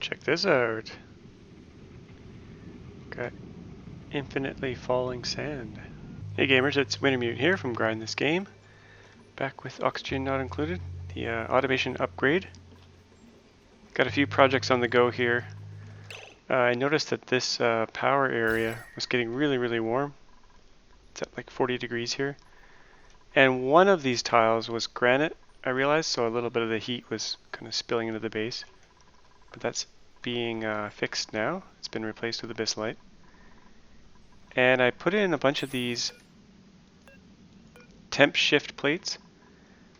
check this out. Got infinitely falling sand. Hey gamers, it's Wintermute here from Grind This Game. Back with oxygen not included, the automation upgrade. Got a few projects on the go here. I noticed that this power area was getting really warm. It's at like 40 degrees here. And one of these tiles was granite, I realized, so a little bit of the heat was kind of spilling into the base. But that's being fixed now. It's been replaced with abyssite. And I put in a bunch of these temp shift plates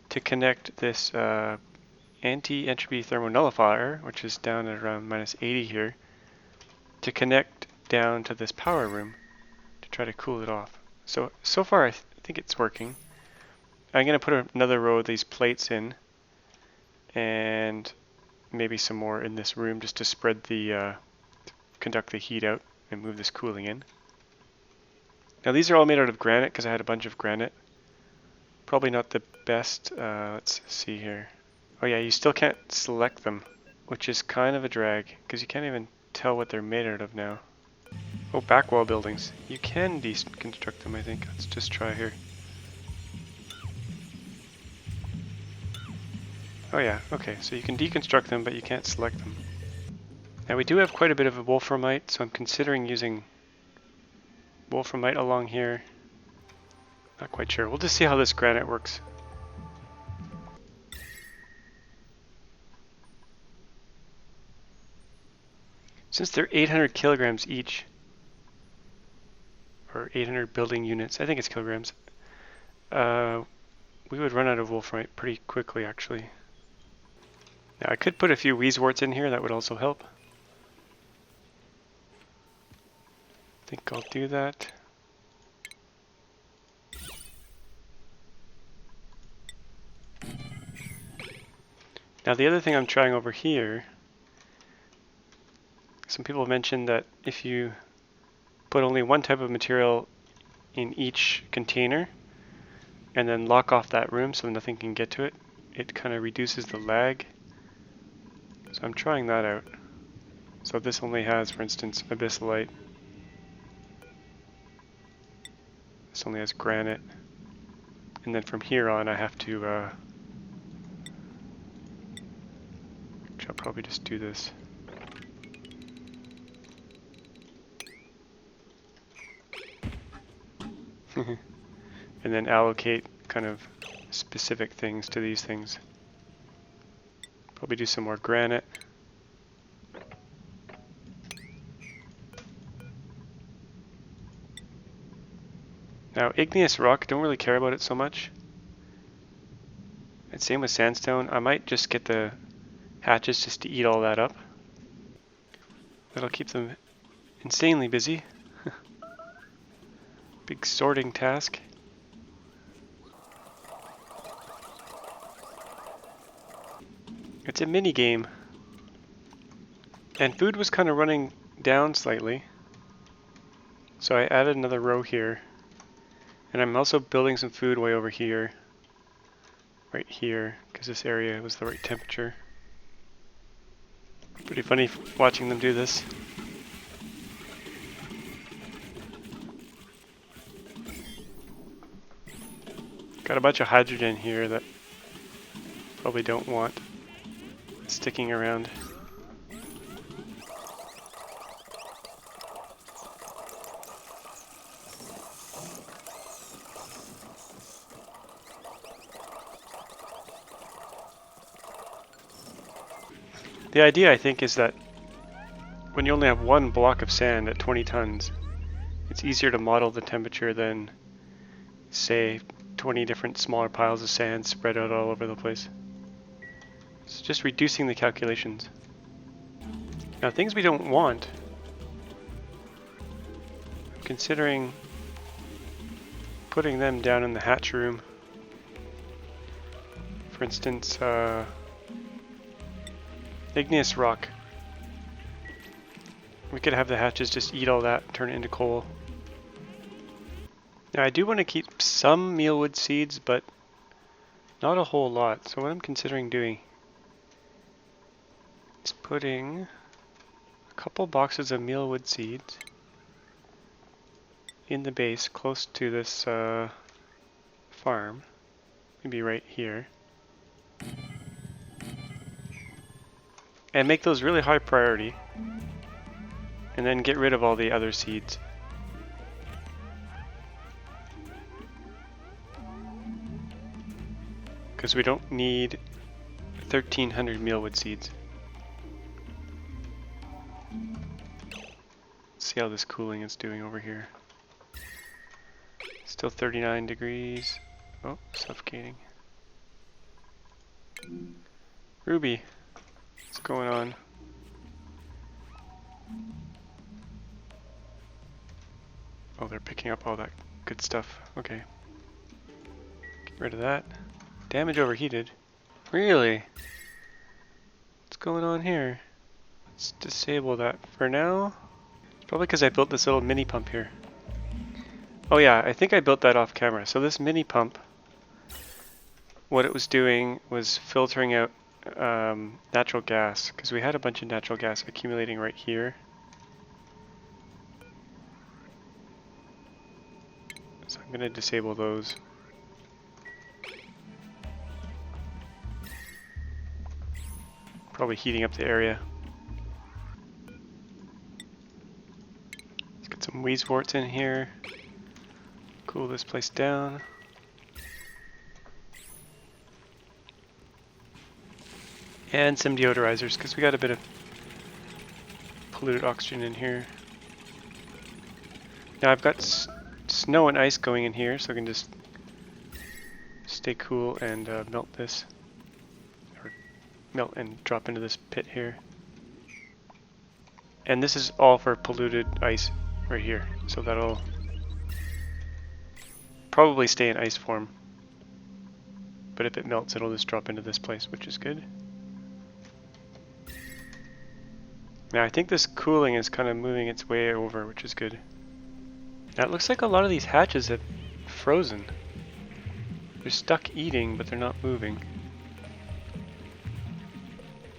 to connect this anti-entropy thermonullifier, which is down at around -80 here, to connect down to this power room to try to cool it off. So far I think it's working. I'm going to put another row of these plates in and maybe some more in this room just to spread the conduct the heat out and move this cooling in. Now these are all made out of granite because I had a bunch of granite. Probably not the best. Let's see here. Oh yeah, you still can't select them, which is kind of a drag because you can't even tell what they're made out of now. Oh, back wall buildings. You can deconstruct them, I think. Let's just try here. Oh yeah, okay, so you can deconstruct them, but you can't select them. Now we do have quite a bit of a wolframite, so I'm considering using wolframite along here. Not quite sure. We'll just see how this granite works. Since they're 800 kilograms each, or 800 building units, I think it's kilograms, we would run out of wolframite pretty quickly actually. Now I could put a few wheezeworts in here, that would also help. I think I'll do that. Now the other thing I'm trying over here, some people mentioned that if you put only one type of material in each container and then lock off that room so nothing can get to it, it kind of reduces the lag. So I'm trying that out. So this only has, for instance, abyssite. This only has granite. And then from here on I have to, I'll probably just do this. And then allocate kind of specific things to these things. Probably do some more granite. Now igneous rock, don't really care about it so much. And same with sandstone. I might just get the hatches just to eat all that up. That'll keep them insanely busy. Big sorting task. It's a mini game. And food was kind of running down slightly. So I added another row here. And I'm also building some food way over here. Right here, because this area was the right temperature. Pretty funny watching them do this. Got a bunch of hydrogen here that probably don't want sticking around. The idea, I think, is that when you only have one block of sand at 20 tons, it's easier to model the temperature than, say, 20 different smaller piles of sand spread out all over the place. It's just reducing the calculations. Now, things we don't want, I'm considering putting them down in the hatch room. For instance, igneous rock. We could have the hatches just eat all that and turn it into coal. Now I do want to keep some mealwood seeds, but not a whole lot. So what I'm considering doing is putting couple boxes of mealwood seeds in the base close to this farm. Maybe right here. And make those really high priority. And then get rid of all the other seeds. Because we don't need 1,300 mealwood seeds. Let's see how this cooling is doing over here. Still 39 degrees. Oh, suffocating. Ruby, what's going on? Oh, they're picking up all that good stuff. Okay. Get rid of that. Damage overheated. Really? What's going on here? Let's disable that for now. It's probably because I built this little mini pump here. Oh yeah, I think I built that off camera. So this mini pump, what it was doing was filtering out natural gas, because we had a bunch of natural gas accumulating right here. So I'm going to disable those. Probably heating up the area. Let's get some weezeworts in here. Cool this place down. And some deodorizers, because we got a bit of polluted oxygen in here. Now I've got snow and ice going in here, so I can just stay cool and melt this. Or melt and drop into this pit here. And this is all for polluted ice right here, so that'll probably stay in ice form. But if it melts, it'll just drop into this place, which is good. Now I think this cooling is kind of moving its way over, which is good. Now it looks like a lot of these hatches have frozen. They're stuck eating, but they're not moving.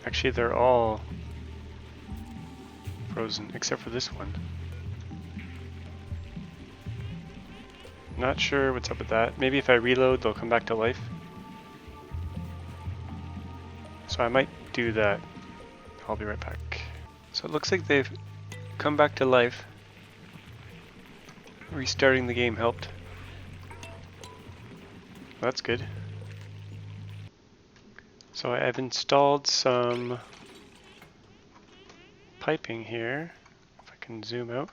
Actually, they're all frozen, except for this one. Not sure what's up with that. Maybe if I reload, they'll come back to life. So I might do that. I'll be right back. So it looks like they've come back to life. Restarting the game helped. That's good. So I've installed some piping here. If I can zoom out.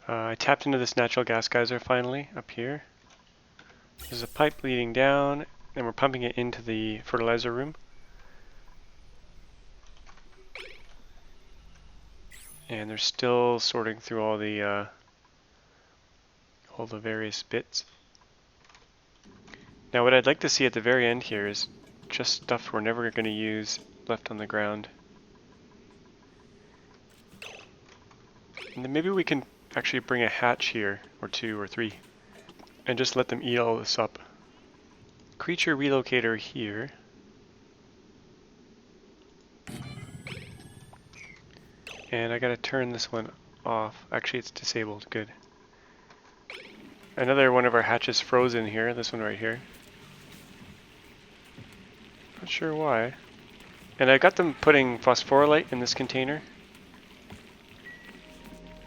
I tapped into this natural gas geyser finally up here. There's a pipe leading down, and we're pumping it into the fertilizer room. And they're still sorting through all the various bits. Now what I'd like to see at the very end here is just stuff we're never going to use left on the ground. And then maybe we can actually bring a hatch here, or 2 or 3, and just let them eat all this up. Creature relocator here. And I gotta turn this one off. Actually, it's disabled. Good. Another one of our hatches frozen here. This one right here. Not sure why. And I got them putting phosphorylite in this container.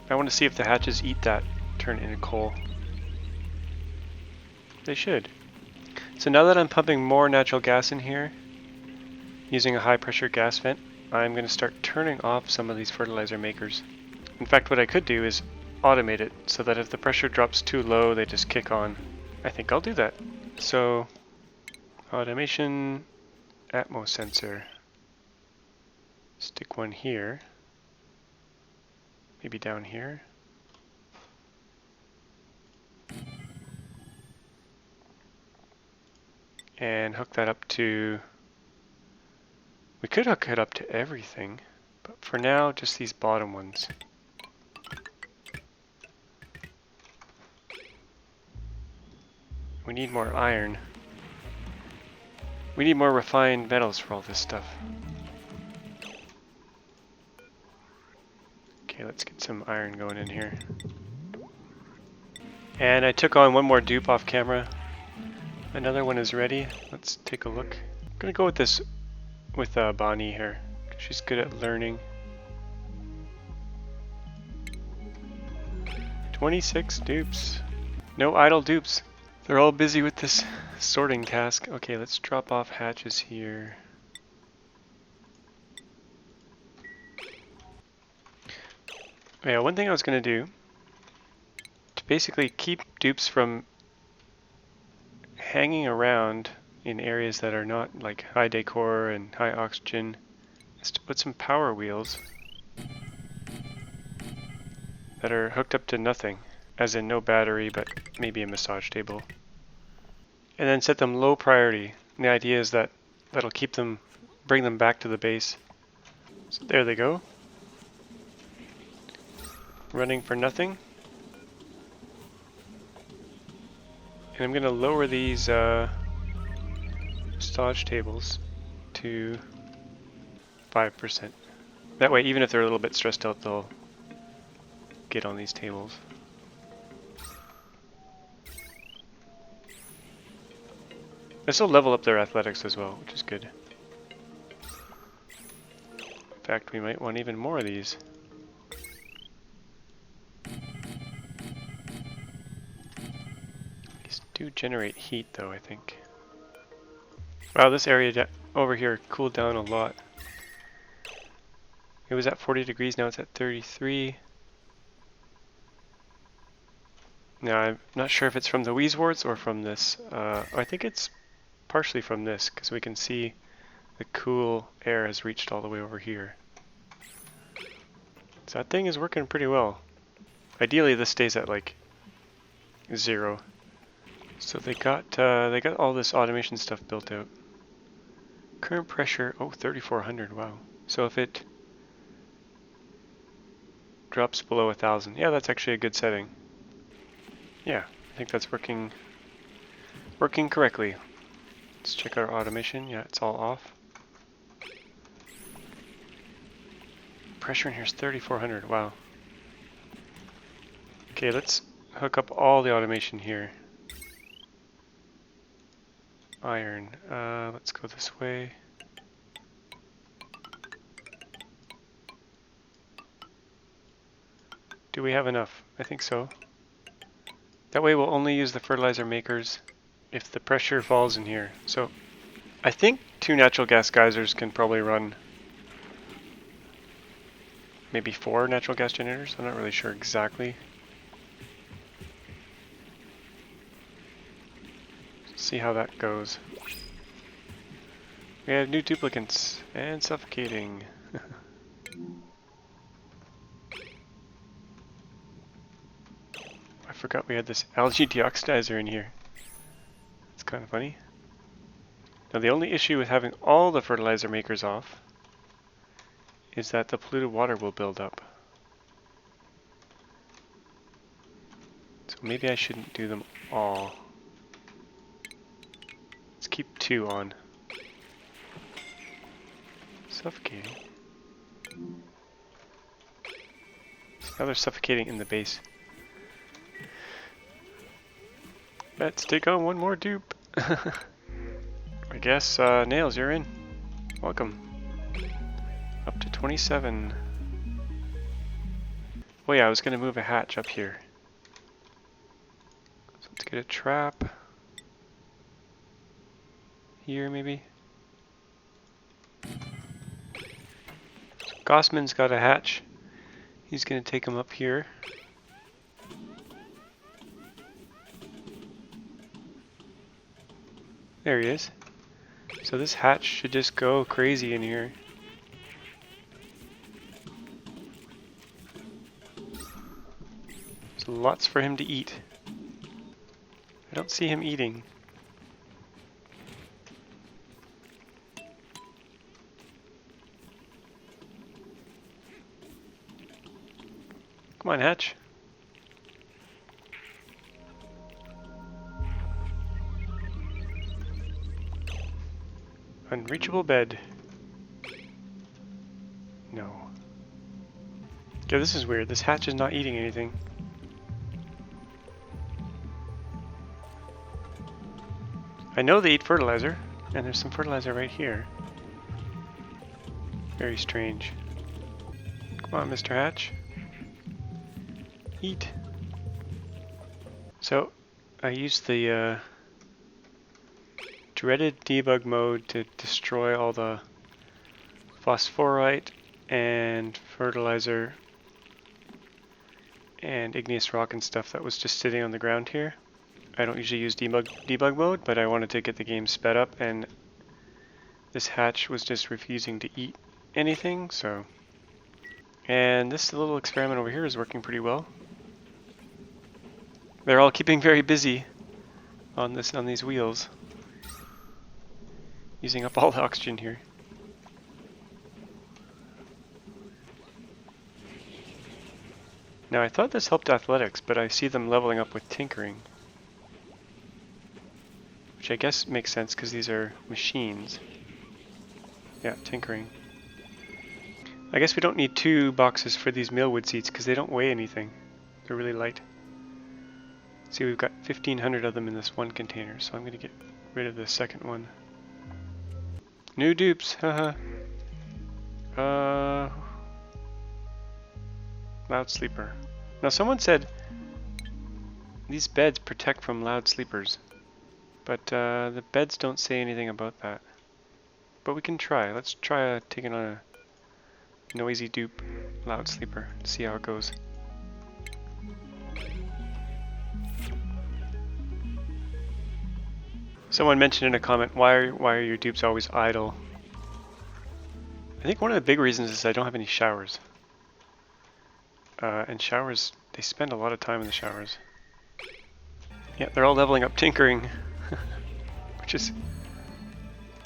I want to see if the hatches eat that, turn it into coal. They should. So now that I'm pumping more natural gas in here, using a high pressure gas vent, I'm going to start turning off some of these fertilizer makers. In fact, what I could do is automate it so that if the pressure drops too low, they just kick on. I think I'll do that. So, automation, Atmos sensor. Stick one here. Maybe down here. And hook that up to... We could hook it up to everything, but for now, just these bottom ones. We need more iron. We need more refined metals for all this stuff. Okay, let's get some iron going in here. And I took on one more dupe off camera. Another one is ready. Let's take a look. I'm gonna go with this with Bonnie here. She's good at learning. 26 dupes. No idle dupes. They're all busy with this sorting task. Okay, let's drop off hatches here. Yeah, one thing I was gonna do to basically keep dupes from hanging around in areas that are not like high decor and high oxygen is to put some power wheels that are hooked up to nothing, as in no battery, but maybe a massage table. And then set them low priority. And the idea is that that'll keep them, bring them back to the base. So there they go. Running for nothing. And I'm going to lower these massage tables to 5%. That way, even if they're a little bit stressed out, they'll get on these tables. This will level up their athletics as well, which is good. In fact, we might want even more of these. These do generate heat though, I think. Wow, this area over here cooled down a lot. It was at 40 degrees, now it's at 33. Now, I'm not sure if it's from the wheezeworts or from this. I think it's partially from this, because we can see the cool air has reached all the way over here. So that thing is working pretty well. Ideally, this stays at like 0. So they got all this automation stuff built out. Current pressure, oh, 3,400. Wow. So if it drops below 1,000, yeah, that's actually a good setting. Yeah, I think that's working correctly. Let's check our automation. Yeah, it's all off. Pressure in here is 3,400. Wow. Okay, let's hook up all the automation here. Iron. Let's go this way. Do we have enough? I think so. That way we'll only use the fertilizer makers if the pressure falls in here. So I think 2 natural gas geysers can probably run maybe 4 natural gas generators. I'm not really sure exactly. See how that goes. We have new duplicants and suffocating. I forgot we had this algae deoxidizer in here. It's kind of funny. Now the only issue with having all the fertilizer makers off is that the polluted water will build up. So maybe I shouldn't do them all. Let's keep 2 on. Suffocating. So now they're suffocating in the base. Let's take on one more dupe. I guess, Nails, you're in. Welcome. Up to 27. Oh yeah, I was gonna move a hatch up here. So let's get a trap. Here, maybe. So Gossman's got a hatch. He's gonna take him up here. There he is. So this hatch should just go crazy in here. There's lots for him to eat. I don't see him eating. Come on, hatch. Unreachable bed. No. Yeah, this is weird. This hatch is not eating anything. I know they eat fertilizer, and there's some fertilizer right here. Very strange. Come on, Mr. Hatch. Eat. So, I used the dreaded debug mode to destroy all the phosphorite and fertilizer and igneous rock and stuff that was just sitting on the ground here. I don't usually use debug mode, but I wanted to get the game sped up, and this hatch was just refusing to eat anything, so... And this little experiment over here is working pretty well. They're all keeping very busy on these wheels, using up all the oxygen here. Now I thought this helped athletics, but I see them leveling up with tinkering. Which I guess makes sense because these are machines. Yeah, tinkering. I guess we don't need 2 boxes for these mealwood seeds because they don't weigh anything. They're really light. See, we've got 1,500 of them in this one container, so I'm going to get rid of the second one. New dupes, haha. Loud sleeper. Now someone said these beds protect from loud sleepers, but the beds don't say anything about that. But we can try. Let's try taking on a noisy dupe loud sleeper. See how it goes. Someone mentioned in a comment, why are your dupes always idle? I think one of the big reasons is I don't have any showers. And showers, they spend a lot of time in the showers. Yeah, they're all leveling up tinkering, which is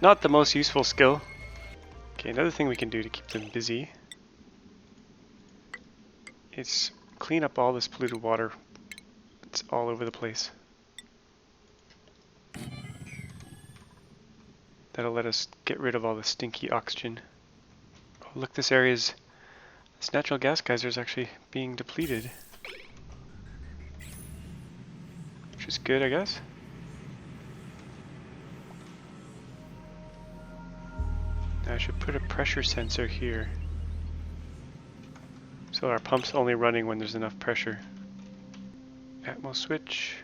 not the most useful skill. Okay, another thing we can do to keep them busy is clean up all this polluted water. It's all over the place. That'll let us get rid of all the stinky oxygen. Oh, look, this natural gas geyser is actually being depleted. Which is good, I guess. Now I should put a pressure sensor here, so our pump's only running when there's enough pressure. Atmos switch.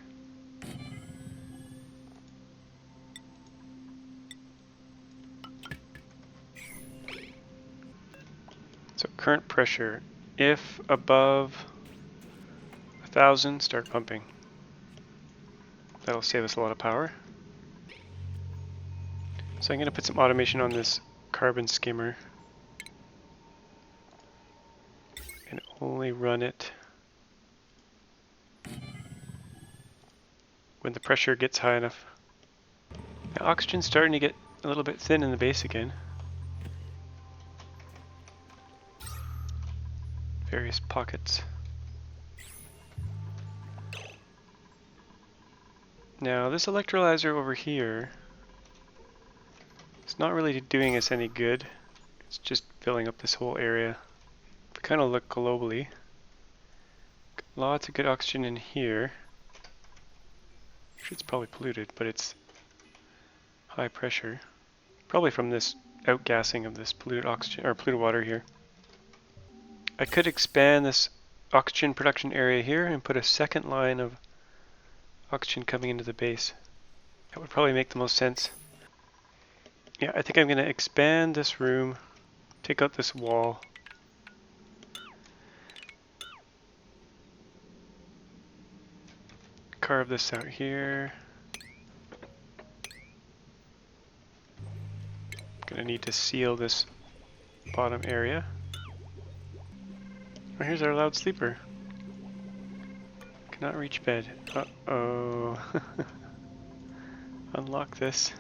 So current pressure, if above 1,000, start pumping. That'll save us a lot of power. So I'm going to put some automation on this carbon skimmer and only run it when the pressure gets high enough. Now, oxygen's starting to get a little bit thin in the base again. Various pockets. Now this electrolyzer over here, it's not really doing us any good. It's just filling up this whole area. If we kind of look globally, lots of good oxygen in here. It's probably polluted, but it's high pressure. Probably from this outgassing of this polluted oxygen or polluted water here. I could expand this oxygen production area here and put a second line of oxygen coming into the base. That would probably make the most sense. Yeah, I think I'm going to expand this room, take out this wall. Carve this out here. Gonna need to seal this bottom area. Oh, here's our loud sleeper. Cannot reach bed. Uh-oh. Unlock this.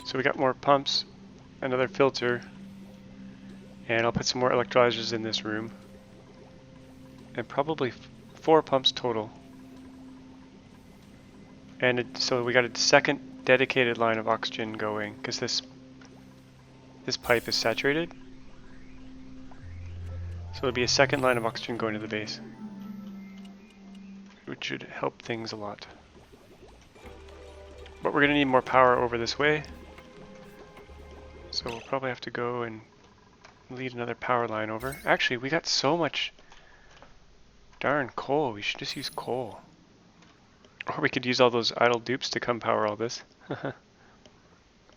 So we got more pumps, another filter, and I'll put some more electrolyzers in this room. And probably 4 pumps total. And so we got a second dedicated line of oxygen going, because this pipe is saturated. So there'll be a second line of oxygen going to the base, which should help things a lot. But we're going to need more power over this way. So we'll probably have to go and lead another power line over. Actually, we got so much darn coal. We should just use coal. Or we could use all those idle dupes to come power all this.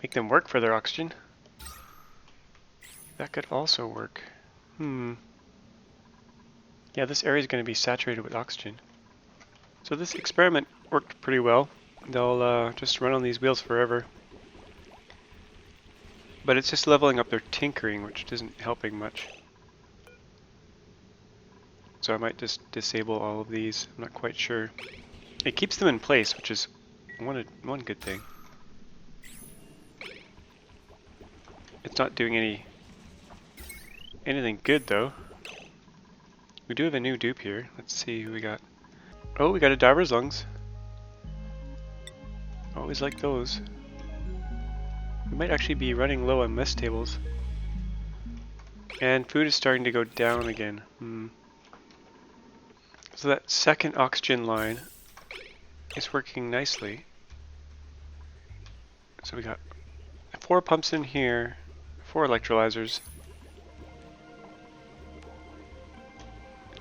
Make them work for their oxygen. That could also work. Yeah, this area is going to be saturated with oxygen. So this experiment worked pretty well. They'll just run on these wheels forever. But it's just leveling up their tinkering, which isn't helping much. So I might just disable all of these. I'm not quite sure. It keeps them in place, which is one good thing. It's not doing anything good though. We do have a new dupe here. Let's see who we got. Oh, we got a diver's lungs. Always like those. We might actually be running low on mess tables. And food is starting to go down again. So that second oxygen line is working nicely. So we got 4 pumps in here, 4 electrolyzers,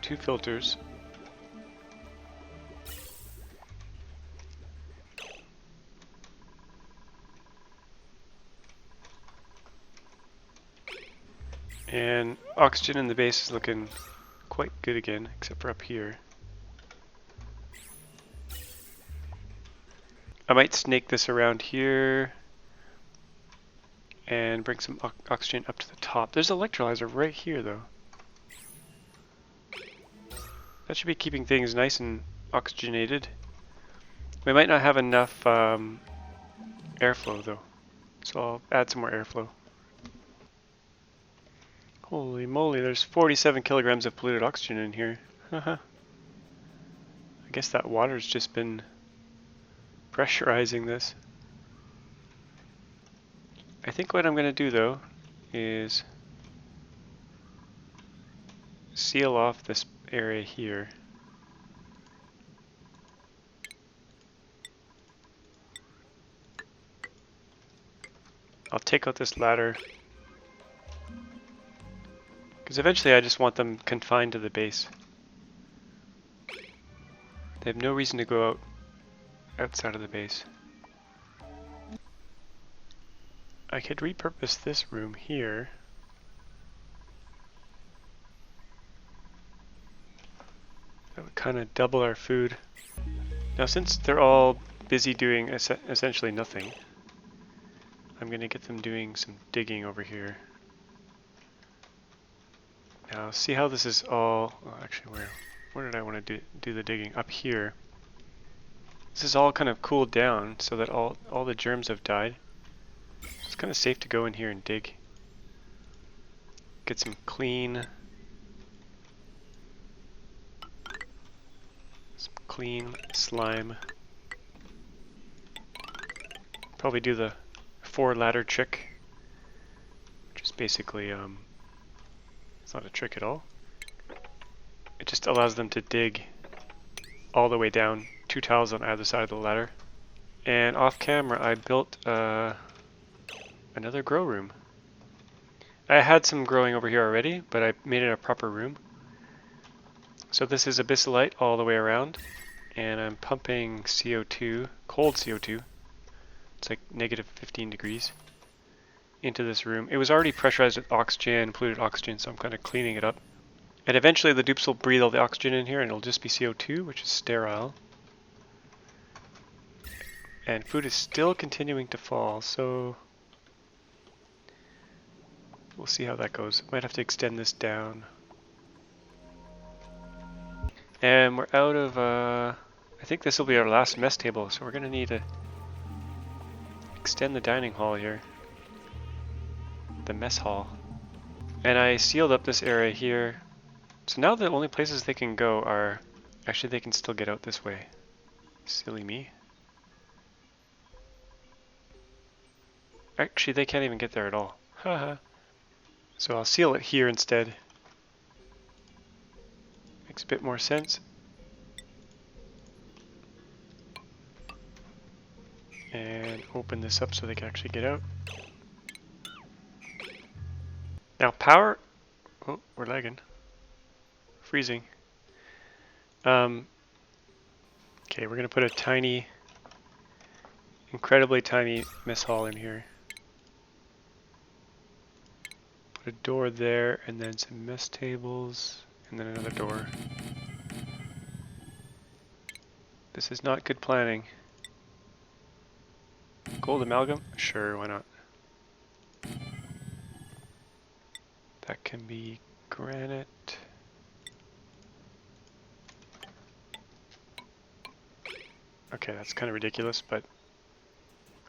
2 filters. And oxygen in the base is looking quite good again, except for up here. I might snake this around here and bring some oxygen up to the top. There's an electrolyzer right here though. That should be keeping things nice and oxygenated. We might not have enough airflow though, so I'll add some more airflow. Holy moly, there's 47 kilograms of polluted oxygen in here. I guess that water's just been pressurizing this. I think what I'm going to do though is seal off this area here. I'll take out this ladder because eventually I just want them confined to the base. They have no reason to go outside of the base. I could repurpose this room here. That would kind of double our food. Now since they're all busy doing essentially nothing, I'm going to get them doing some digging over here. Now see how this is all, actually where did I want to do the digging? Up here. This is all kind of cooled down so that all the germs have died. It's kind of safe to go in here and dig. Get some clean slime. Probably do the 4 ladder trick, which is basically it's not a trick at all. It just allows them to dig all the way down, 2 tiles on either side of the ladder. And off camera I built another grow room. I had some growing over here already, but I made it a proper room. So this is abyssalite all the way around, and I'm pumping CO2, cold CO2, it's like negative 15 degrees, into this room. It was already pressurized with oxygen, polluted oxygen, so I'm kind of cleaning it up. And eventually the dupes will breathe all the oxygen in here and it'll just be CO2, which is sterile. And food is still continuing to fall, so we'll see how that goes. Might have to extend this down. And we're out of, I think this will be our last mess table, so we're going to need to extend the dining hall here. The mess hall. And I sealed up this area here. So now the only places they can go are... Actually, they can still get out this way. Silly me. Actually, they can't even get there at all. Haha. So I'll seal it here instead. Makes a bit more sense. And open this up so they can actually get out. Now power... Oh, we're lagging. Freezing. Okay, we're going to put a tiny, incredibly tiny mess hall in here. Put a door there, and then some mess tables, and then another door. This is not good planning. Gold amalgam? Sure, why not? That can be granite. Okay, that's kind of ridiculous, but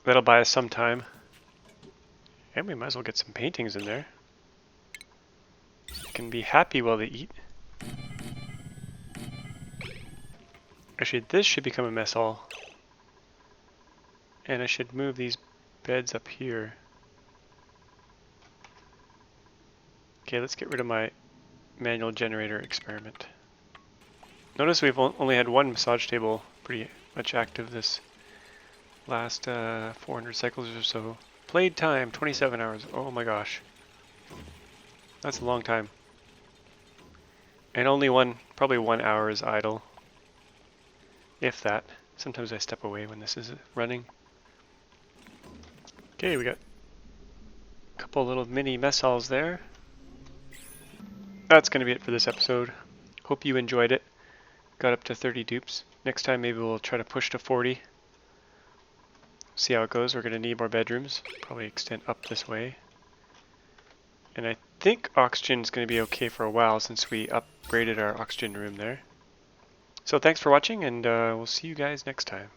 that'll buy us some time. And we might as well get some paintings in there. They can be happy while they eat. Actually, this should become a mess hall. And I should move these beds up here. Okay, let's get rid of my manual generator experiment. Notice we've only had one massage table pretty much active this last 400 cycles or so. Played time, 27 hours. Oh my gosh. That's a long time. And only probably 1 hour is idle. If that. Sometimes I step away when this is running. Okay, we got a couple little mini mess halls there. That's going to be it for this episode. Hope you enjoyed it. Got up to 30 dupes. Next time maybe we'll try to push to 40. See how it goes. We're going to need more bedrooms. Probably extend up this way. And I think oxygen is going to be okay for a while since we upgraded our oxygen room there. So thanks for watching, and we'll see you guys next time.